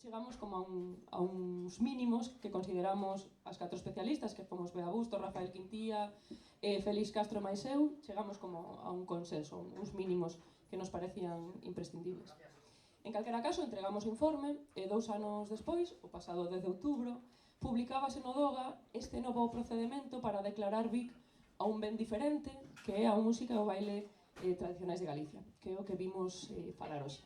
chegamos como a uns mínimos que consideramos as 4 especialistas, que fomos Bea Busto, Rafael Quintía, Félix Castro máis eu, chegamos como a un consenso, uns mínimos que nos parecían imprescindibles. En calquera caso, entregamos o informe e 2 anos despois, o pasado 10 de outubro, publicábase no DOGA este novo procedimento para declarar Vic a un ben diferente, que é a música e o baile tradicionais de Galicia, que é o que vimos falar hoxe.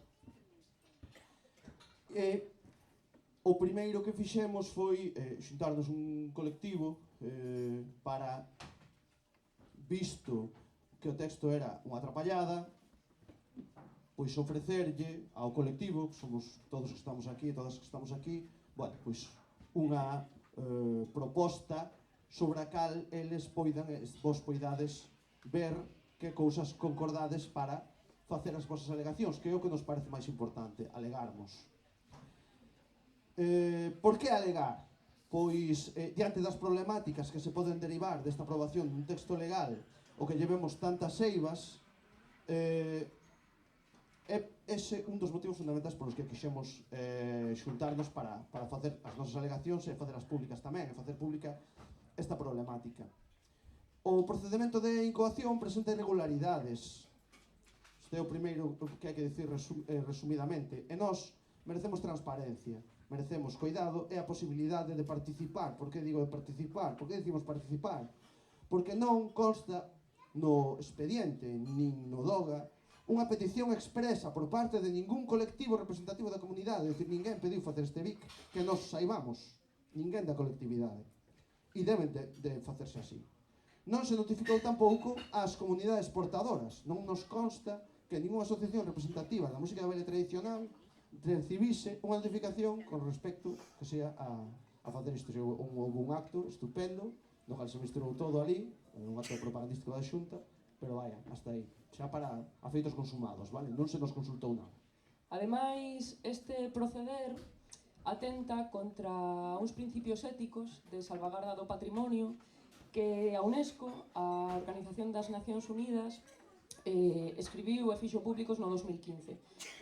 O primeiro que fixemos foi xuntarnos un colectivo para, visto que o texto era unha atrapallada, pois ofrecerlle ao colectivo, que somos todos que estamos aquí, todas que estamos aquí, bueno, pois unha proposta sobre a cal eles vos poidades ver que cousas concordades para facer as vosas alegacións, que é o que nos parece máis importante, alegarmos. Por que alegar? Pois, diante das problemáticas que se poden derivar desta aprobación dun texto legal o que llevemos tantas eivas, é ese un dos motivos fundamentais polos que quixemos xuntarnos para facer as nosas alegacións e facer as públicas tamén, e facer pública esta problemática. O procedimento de incoación presenta irregularidades. Este é o primeiro que hai que dicir resumidamente. E nós merecemos transparencia, merecemos cuidado e a posibilidade de participar. Por que digo de participar? Por que decimos participar? Porque non consta no expediente, nin no DOGA, unha petición expresa por parte de ningún colectivo representativo da comunidade. É dicir, ninguén pediu facer este BIC que nos saibamos, ninguén da colectividade. E deben de facerse así. Non se notificou tampouco ás comunidades portadoras. Non nos consta que ninguna asociación representativa da música de baile tradicional recibise unha notificación con respecto que sea a facer isto. Houve un acto estupendo no cal se misturou todo ali, un acto propagandístico da Xunta, pero vaya, hasta aí, xa para afeitos consumados, vale? Non se nos consultou nada. Ademais, este proceder atenta contra uns principios éticos de salvagarda do patrimonio que a UNESCO, a Organización das Nacións Unidas, escribiu e fixo públicos no 2015.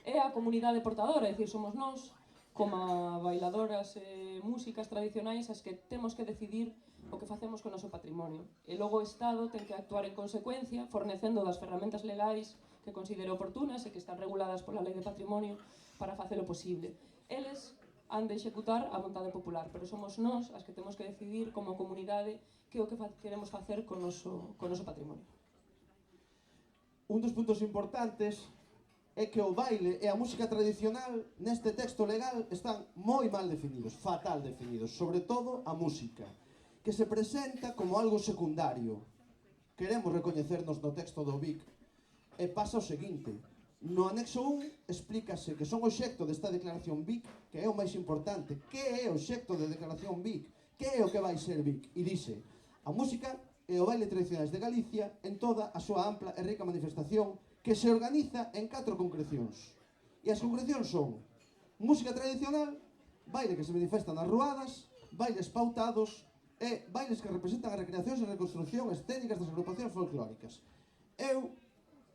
É a comunidade portadora, é dicir, somos nós, como bailadoras e músicas tradicionais, as que temos que decidir o que facemos co noso patrimonio. E logo o Estado ten que actuar en consecuencia, fornecendo das ferramentas legais que considere oportunas e que están reguladas pola Lei de Patrimonio para facelo posible. Eles han de executar a vontade popular, pero somos nós as que temos que decidir como comunidade que é o que queremos facer co noso patrimonio. Un dos puntos importantes é que o baile e a música tradicional neste texto legal están moi mal definidos, fatal definidos, sobre todo a música, que se presenta como algo secundario. Queremos recoñecernos no texto do BIC e pasa o seguinte: no anexo 1 explícase que son o xecto desta declaración BIC, que é o máis importante. Que é o xecto de declaración BIC? Que é o que vai ser BIC? E dice: a música e o baile tradicionais de Galicia en toda a súa ampla e rica manifestación que se organiza en 4 concrecións. E as concrecións son música tradicional, baile que se manifesta nas ruadas, bailes pautados e bailes que representan as recreacións e reconstrucción escénicas das agrupacións folclóricas. Eu,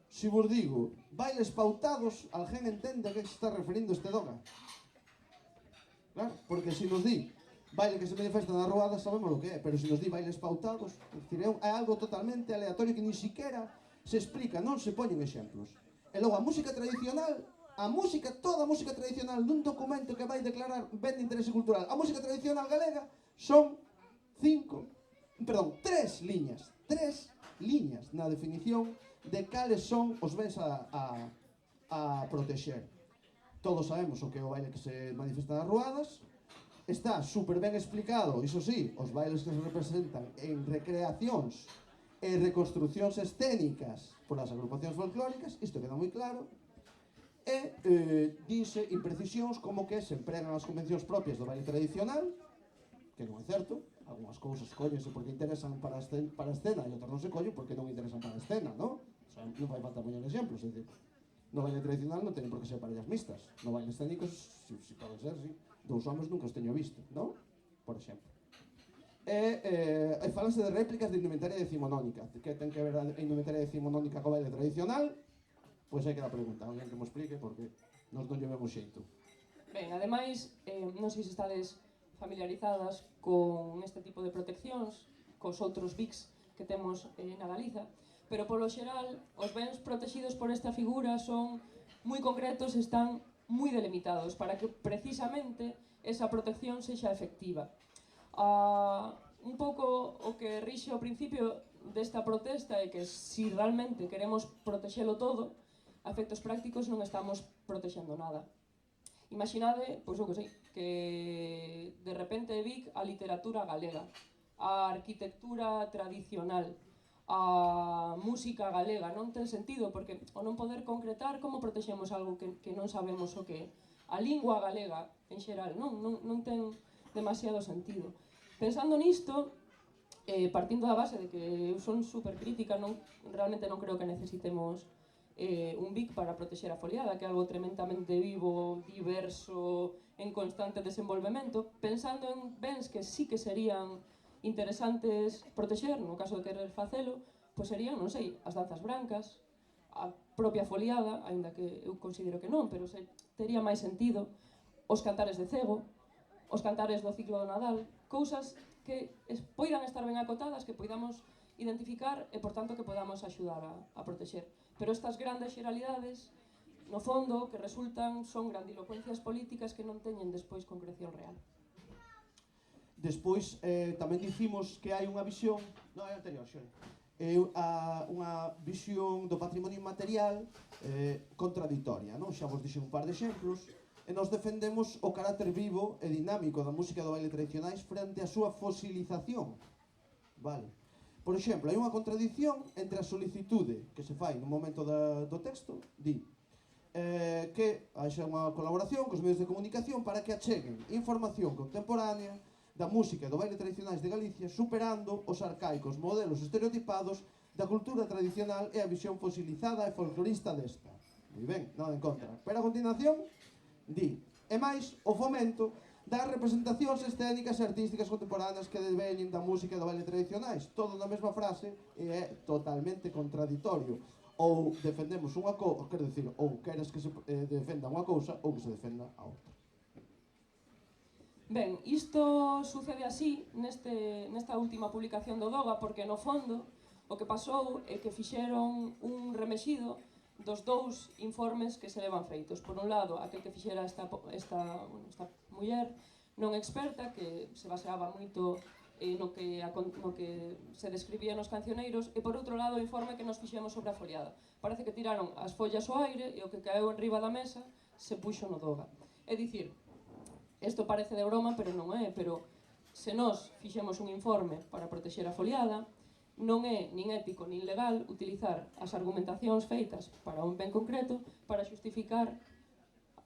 se vos digo bailes pautados, alguén entende a que se está referindo este DOGA? Claro, porque se nos di baile que se manifesta nas ruadas sabemos o que é, pero se nos di bailes pautados, é algo totalmente aleatorio que ni siquiera se explica, non se poñen exemplos. E logo a música tradicional, toda a música tradicional nun documento que vai declarar ben de interese cultural, a música tradicional galega son 3 liñas na definición de cales son os bens a protexer. Todos sabemos o que é o baile que se manifesta nas ruadas. Está super ben explicado, iso sí, os bailes que se representan en recreacións e reconstruccións escénicas polas agrupacións folclóricas, isto queda moi claro. E dinse imprecisións como que se empregan as convencións propias do baile tradicional, que non é certo, algunhas cousas collense porque interesan para a escena e outras non se collen porque non interesan para a escena, non? O sea, non fai falta poñer exemplos, é dicir, no baile tradicional non teñen por que ser parellas mixtas, no baile escénicos, si pode ser, si. Dous homes nunca os teño visto, non? Por exemplo. E falanse de réplicas de indumentaria decimonónica. Que ten que ver a indumentaria decimonónica co baile tradicional? Pois hai que dar pregunta, alguén que me explique, porque nos non llevemos xeito. Ben, ademais, non sei se estades familiarizadas con este tipo de proteccións, cos outros BICs que temos na Galiza, pero polo xeral, os bens protegidos por esta figura son moi concretos e están moi delimitados para que precisamente esa protección sexa efectiva. Un pouco o que rixe ao principio desta protesta é que se realmente queremos protexelo todo, a efectos prácticos non estamos protexendo nada. Imaginade, pois eu que sei, que de repente Vic a literatura galega, a arquitectura tradicional, a música galega, non ten sentido, porque o non poder concretar como protexemos algo que non sabemos o que é. A lingua galega, en xeral, non ten demasiado sentido. Pensando nisto, partindo da base de que eu son supercrítica, realmente non creo que necesitemos un BIC para protexer a foliada, que é algo tremendamente vivo, diverso, en constante desenvolvemento, pensando en bens que sí que serían interesantes protexer, no caso de querer facelo, pois serían, non sei, as danzas brancas, a propia foliada, aínda que eu considero que non, pero tería máis sentido, os cantares de cego, os cantares do ciclo do Nadal, cousas que poidan estar ben acotadas, que poidamos identificar e, por tanto, que podamos axudar a protexer. Pero estas grandes xeralidades, no fondo, que resultan son grandilocuencias políticas que non teñen despois concreción real. Despois, tamén dicimos que hai unha visión, non é anterior, Xori, unha visión do patrimonio inmaterial contradictoria, non? Xa vos dixen un par de exemplos, e nos defendemos o carácter vivo e dinámico da música do baile tradicionais frente á súa fosilización. Vale. Por exemplo, hai unha contradición entre a solicitude que se fai no momento do texto, di que haxa unha colaboración cos medios de comunicación para que acheguen información contemporánea da música e do baile tradicionais de Galicia, superando os arcaicos modelos estereotipados da cultura tradicional e a visión fosilizada e folclorista desta. Moi ben, nada en contra. Pero a continuación, di, e máis o fomento das representacións escénicas e artísticas contemporáneas que deveñen da música e do baile tradicionais, todo na mesma frase, e é totalmente contradictorio. Ou defendemos unha cousa, quero dicir, ou queres que se defenda unha cousa ou que se defenda a outra. Ben, isto sucede así nesta última publicación do Doga, porque no fondo o que pasou é que fixeron un remexido dos dous informes que se levan feitos. Por un lado, aquel que fixera esta muller non experta, que se baseaba moito no que se describía nos cancioneiros, e por outro lado o informe que nos fixemos sobre a foliada. Parece que tiraron as follas ao aire e o que caeu en riba da mesa se puxo no Doga. É dicir, isto parece de broma, pero non é, pero se nós fixemos un informe para protexer a foliada, non é nin ético nin legal utilizar as argumentacións feitas para un ben concreto para xustificar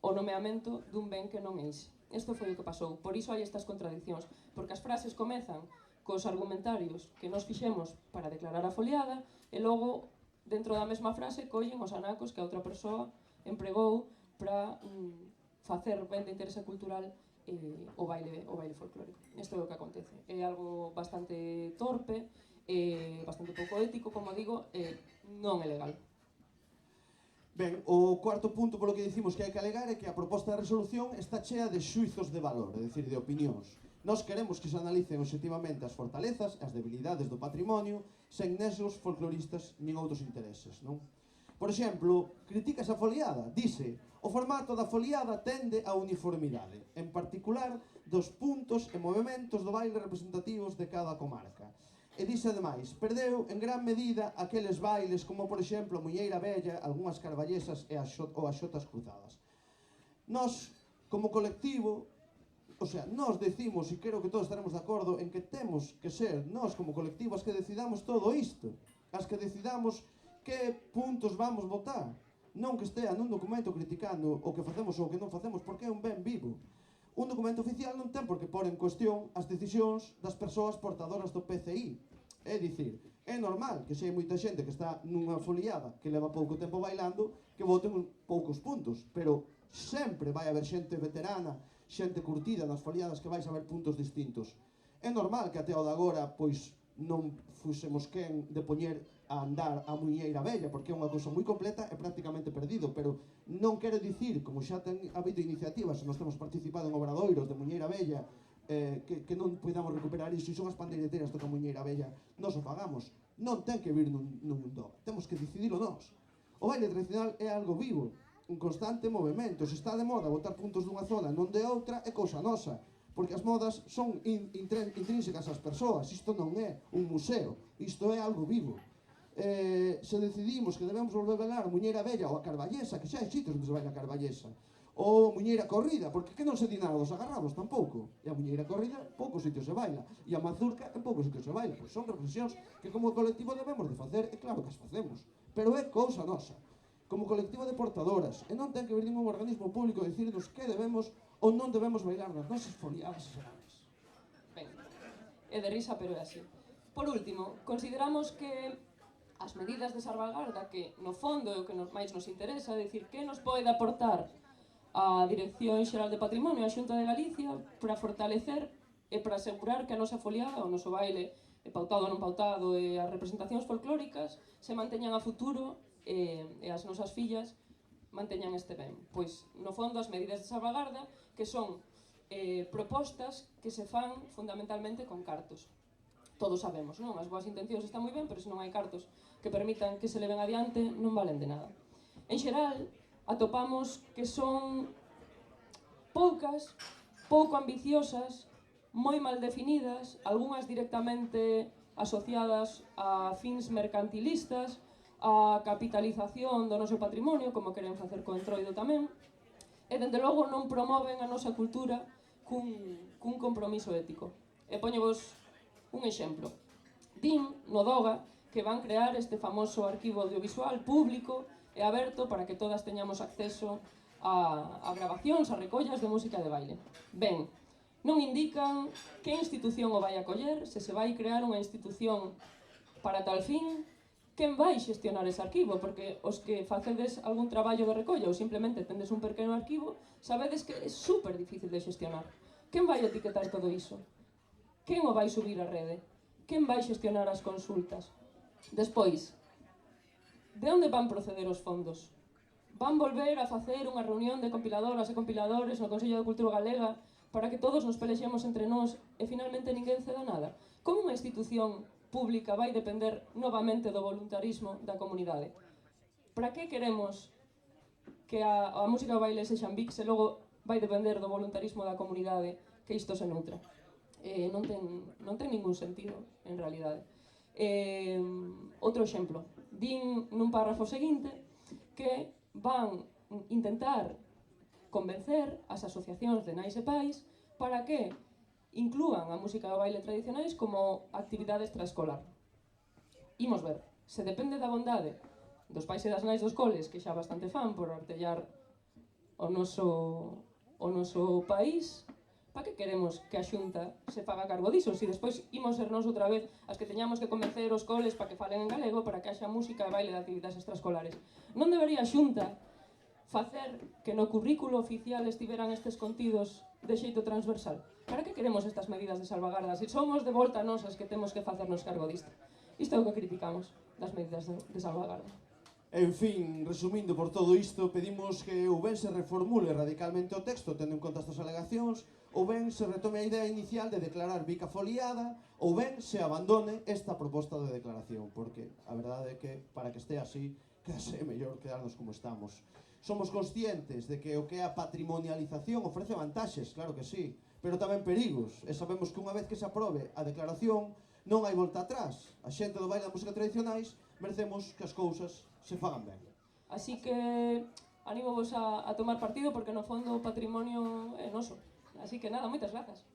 o nomeamento dun ben que non é ese. Isto foi o que pasou, por iso hai estas contradiccións, porque as frases comezan cos argumentarios que nos fixemos para declarar a foliada e logo, dentro da mesma frase, collen os anacos que a outra persoa empregou para facer ben de interese cultural o baile folclórico. Isto é o que acontece. É algo bastante torpe, bastante pouco ético, como digo, non é legal. Ben, o cuarto punto polo que dicimos que hai que alegar é que a proposta de resolución está chea de xuizos de valor, é dicir, de opinións. Nós queremos que se analicen obxectivamente as fortalezas e as debilidades do patrimonio sen nesos folcloristas nin outros intereses, non? Por exemplo, criticas a foliada, dice: o formato da foliada tende a uniformidade, en particular dos puntos e movimentos do baile representativos de cada comarca. E dice ademais, perdeu en gran medida aqueles bailes como, por exemplo, a Muñeira Bella, algunhas carballesas ou as xotas cruzadas. Nós, como colectivo, nós decimos, e creo que todos estaremos de acordo, en que temos que ser nós como colectivo as que decidamos todo isto, as que decidamos que puntos vamos votar, non que estea nun documento criticando o que facemos ou o que non facemos, porque é un ben vivo. Un documento oficial non ten por que pôr en cuestión as decisións das persoas portadoras do PCI. É dicir, é normal que se hai moita xente que está nunha foliada que leva pouco tempo bailando que voten poucos puntos, pero sempre vai haber xente veterana, xente curtida nas foliadas que vais a ver puntos distintos. É normal que até o de agora, pois, non fusemos quen de poñer a andar a Muiñeira Vella, porque é unha cousa moi completa e prácticamente perdido, pero non quere dicir, como xa ten habido iniciativas, nós temos participado en obradoiros de Muiñeira Vella, que non podamos recuperar iso, e son as pandeireteiras toca Muiñeira Vella, nós o pagamos, non ten que vir nun doga, temos que decidilo nós. O baile tradicional é algo vivo, un constante movimento, se está de moda botar puntos dunha zona non de outra, é cousa nosa, porque as modas son intrínsecas ás persoas, isto non é un museo, isto é algo vivo. Se decidimos que debemos volver a bailar a Muiñeira Vella ou a Carballesa, que xa hai sitios onde se baila a Carballesa, ou a Muiñeira Corrida, porque que non se di nada dos agarrados tampouco, e a Muiñeira Corrida en poucos sitios se baila, e a Mazurca en poucos sitios se baila, pois son reflexións que como colectivo debemos de facer, e claro que as facemos, pero é cousa nosa, como colectivo de portadoras, e non ten que vir ningún organismo público a dicirnos que debemos ou non debemos bailar nas nosas foliadas xerales. Ben, é de risa, pero é así. Por último, consideramos que as medidas de salvagarda, que no fondo é o que máis nos interesa, é dicir, que nos pode aportar a Dirección Xeral de Patrimonio, a Xunta de Galicia, para fortalecer e para asegurar que a nosa foliada, o noso baile, pautado ou non pautado, e as representacións folclóricas se manteñan a futuro e as nosas fillas manteñan este ben. Pois, no fondo, as medidas de salvagarda, que son propostas que se fan fundamentalmente con cartos. Todos sabemos, non? As boas intencións están moi ben, pero se non hai cartos que permitan que se leven adiante, non valen de nada. En xeral, atopamos que son poucas, pouco ambiciosas, moi mal definidas, algunhas directamente asociadas a fins mercantilistas, a capitalización do noso patrimonio, como queren facer co Entroido tamén, e, dende logo, non promoven a nosa cultura cun compromiso ético. E poñevos un exemplo. Din no DOGA que van crear este famoso arquivo audiovisual público e aberto para que todas teñamos acceso a grabacións, a recollas de música de baile. Ben, non indican que institución o vai acoller, se vai crear unha institución para tal fin, quen vai xestionar ese arquivo, porque os que facedes algún traballo de recolla ou simplemente tendes un pequeno arquivo, sabedes que é super difícil de xestionar. Quen vai etiquetar todo iso? Quen o vai subir á rede? Quen vai xestionar as consultas? Despois, de onde van proceder os fondos? Van volver a facer unha reunión de compiladoras e compiladores no Consello de Cultura Galega para que todos nos pelexemos entre nós e finalmente ninguén ceda nada? Como unha institución pública vai depender novamente do voluntarismo da comunidade? Para que queremos que a música do baile sexa en Vic se logo vai depender do voluntarismo da comunidade que isto se nutra? Non ten ningún sentido, en realidade. Outro exemplo. Din nun párrafo seguinte que van intentar convencer as asociacións de nais e pais para que inclúan a música do baile tradicionais como actividade extraescolar. Imos ver, se depende da bondade dos pais e das nais dos coles, que xa bastante fan por artellar o noso país, para que queremos que a Xunta se faga cargo diso? Se despois imos ser nós outra vez as que teñamos que convencer os coles para que falen en galego para que haxa música e baile de actividades extraescolares. Non debería a Xunta facer que no currículo oficial estiveran estes contidos de xeito transversal? Para que queremos estas medidas de salvagarda se somos de volta nós as que temos que facernos cargo disto? Isto é o que criticamos das medidas de salvagarda. En fin, resumindo por todo isto, pedimos que ou ben se reformule radicalmente o texto tendo en conta estas alegacións, ou ben se retome a idea inicial de declarar Vic a foliada, ou ben se abandone esta proposta de declaración, porque a verdade é que, para que este así, case é mellor quedarnos como estamos. Somos conscientes de que o que é a patrimonialización ofrece vantaxes, claro que sí, pero tamén perigos, e sabemos que unha vez que se aprobe a declaración, non hai volta atrás. A xente do baile da música tradicionais merecemos que as cousas se fagan ben. Así que animo vos a tomar partido porque no fondo o patrimonio é noso. Así que nada, moitas grazas.